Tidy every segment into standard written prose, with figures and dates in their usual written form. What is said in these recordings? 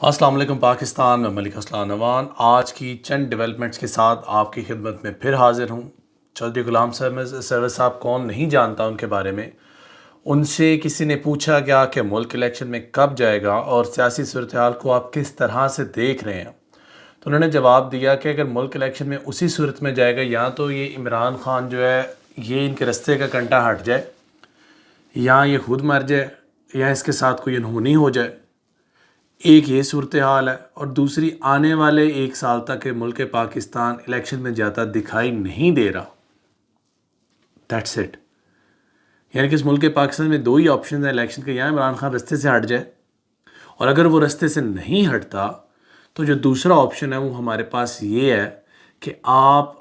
السلام علیکم پاکستان، میں ملک اسلام نوان آج کی چند ڈیولپمنٹس کے ساتھ آپ کی خدمت میں پھر حاضر ہوں۔ چودھری غلام سرور صاحب کون نہیں جانتا ان کے بارے میں۔ ان سے کسی نے پوچھا گیا کہ ملک الیکشن میں کب جائے گا اور سیاسی صورتحال کو آپ کس طرح سے دیکھ رہے ہیں، تو انہوں نے جواب دیا کہ اگر ملک الیکشن میں اسی صورت میں جائے گا یا تو یہ عمران خان جو ہے یہ ان کے رستے کا کنٹا ہٹ جائے، یا یہ خود مر جائے، یا اس کے ساتھ کوئی انہونی ہو جائے۔ ایک یہ صورتحال ہے، اور دوسری آنے والے ایک سال تک ملک پاکستان الیکشن میں جاتا دکھائی نہیں دے رہا۔ That's it. یعنی کہ اس ملک پاکستان میں دو ہی آپشن ہیں الیکشن کے، یا عمران خان رستے سے ہٹ جائے، اور اگر وہ رستے سے نہیں ہٹتا تو جو دوسرا آپشن ہے وہ ہمارے پاس یہ ہے کہ آپ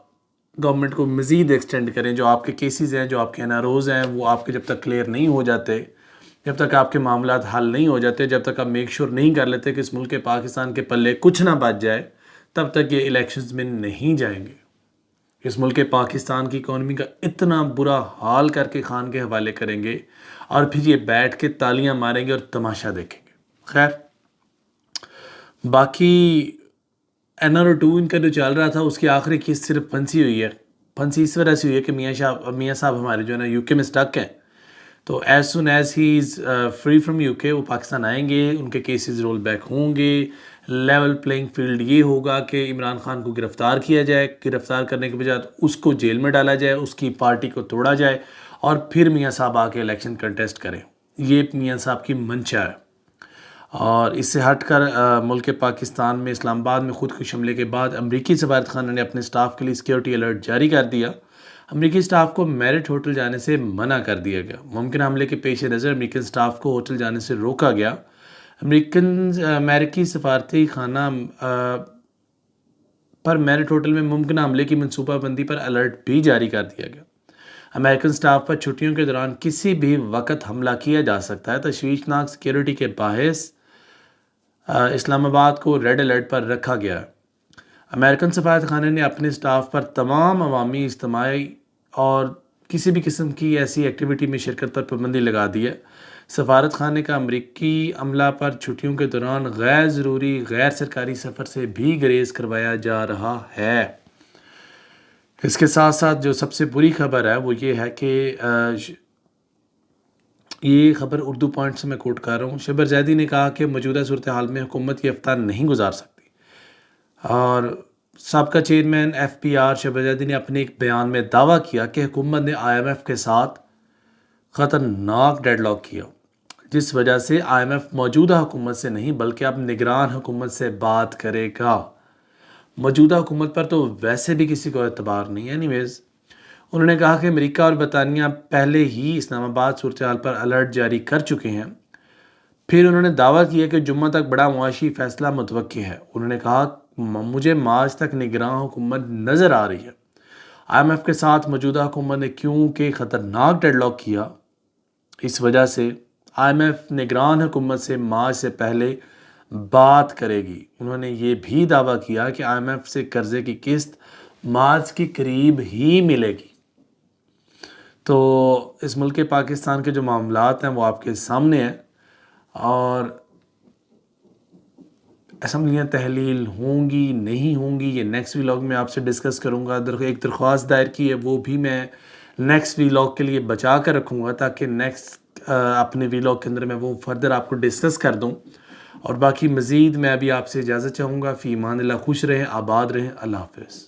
گورنمنٹ کو مزید ایکسٹینڈ کریں، جو آپ کے کیسز ہیں، جو آپ کے NROs ہیں، وہ آپ کے جب تک کلیئر نہیں ہو جاتے، جب تک آپ کے معاملات حل نہیں ہو جاتے، جب تک آپ میک شور نہیں کر لیتے کہ اس ملک پاکستان کے پلے کچھ نہ بچ جائے، تب تک یہ الیکشنز میں نہیں جائیں گے۔ اس ملک پاکستان کی اکانومی کا اتنا برا حال کر کے خان کے حوالے کریں گے، اور پھر یہ بیٹھ کے تالیاں ماریں گے اور تماشا دیکھیں گے۔ خیر، باقی NRO 2 ان کا جو چل رہا تھا اس کی آخری قسط صرف پھنسی ہوئی ہے۔ پھنسی اس وجہ سے ہوئی ہے کہ میاں صاحب ہمارے جو ہے نا UK میں سٹک ہیں، تو as soon as he is free from UK وہ پاکستان آئیں گے، ان کے کیسز رول بیک ہوں گے، لیول پلینگ فیلڈ یہ ہوگا کہ عمران خان کو گرفتار کیا جائے، گرفتار کرنے کے بجائے اس کو جیل میں ڈالا جائے، اس کی پارٹی کو توڑا جائے، اور پھر میاں صاحب آ کے الیکشن کنٹیسٹ کریں۔ یہ میاں صاحب کی منشا ہے۔ اور اس سے ہٹ کر ملک پاکستان میں اسلام آباد میں خودکش حملے کے بعد امریکی سفارت خانہ نے اپنے سٹاف کے لیے سیکیورٹی الرٹ جاری کر دیا۔ امریکی سٹاف کو میرٹ ہوٹل جانے سے منع کر دیا گیا۔ ممکنہ حملے کے پیش نظر امریکن سٹاف کو ہوٹل جانے سے روکا گیا۔ امریکی سفارتی خانہ پر میرٹ ہوٹل میں ممکنہ حملے کی منصوبہ بندی پر الرٹ بھی جاری کر دیا گیا۔ امریکن سٹاف پر چھٹیوں کے دوران کسی بھی وقت حملہ کیا جا سکتا ہے۔ تشویشناک سیکیورٹی کے باعث اسلام آباد کو ریڈ الرٹ پر رکھا گیا ہے۔ امریکن سفارت خانے نے اپنے سٹاف پر تمام عوامی اجتماعی اور کسی بھی قسم کی ایسی ایکٹیویٹی میں شرکت پر پابندی لگا دی ہے۔ سفارت خانے کا امریکی عملہ پر چھٹیوں کے دوران غیر ضروری غیر سرکاری سفر سے بھی گریز کروایا جا رہا ہے۔ اس کے ساتھ ساتھ جو سب سے بری خبر ہے وہ یہ ہے کہ یہ خبر اردو پوائنٹ سے میں کوٹ کر رہا ہوں۔ شبر زیدی نے کہا کہ موجودہ صورتحال میں حکومت یہ ہفتہ نہیں گزار سکتی، اور سابقہ چیئرمین FPR شبر زیدی نے اپنے ایک بیان میں دعویٰ کیا کہ حکومت نے IMF کے ساتھ خطرناک ڈیڈ لاک کیا، جس وجہ سے IMF موجودہ حکومت سے نہیں بلکہ اب نگران حکومت سے بات کرے گا۔ موجودہ حکومت پر تو ویسے بھی کسی کو اعتبار نہیں ہے۔ اینیویز، انہوں نے کہا کہ امریکہ اور برطانیہ پہلے ہی اسلام آباد صورتحال پر الرٹ جاری کر چکے ہیں۔ پھر انہوں نے دعویٰ کیا کہ جمعہ تک بڑا معاشی فیصلہ متوقع ہے۔ انہوں نے کہا مجھے مارچ تک نگراں حکومت نظر آ رہی ہے۔ IMF کے ساتھ موجودہ حکومت نے کیونکہ خطرناک ڈیڈ لاک کیا، اس وجہ سے IMF نگران حکومت سے مارچ سے پہلے بات کرے گی۔ انہوں نے یہ بھی دعویٰ کیا کہ IMF سے قرضے کی قسط مارچ کے قریب ہی ملے گی۔ تو اس ملک پاکستان کے جو معاملات ہیں وہ آپ کے سامنے ہیں، اور اسمبلیاں تحلیل ہوں گی نہیں ہوں گی یہ نیکسٹ ویلاگ میں آپ سے ڈسکس کروں گا۔ ایک درخواست دائر کی ہے، وہ بھی میں نیکسٹ ویلاگ کے لیے بچا کر رکھوں گا تاکہ نیکسٹ اپنے ویلاگ کے اندر میں وہ فردر آپ کو ڈسکس کر دوں۔ اور باقی مزید میں ابھی آپ سے اجازت چاہوں گا۔ فی امان اللہ، خوش رہیں، آباد رہیں، اللہ حافظ۔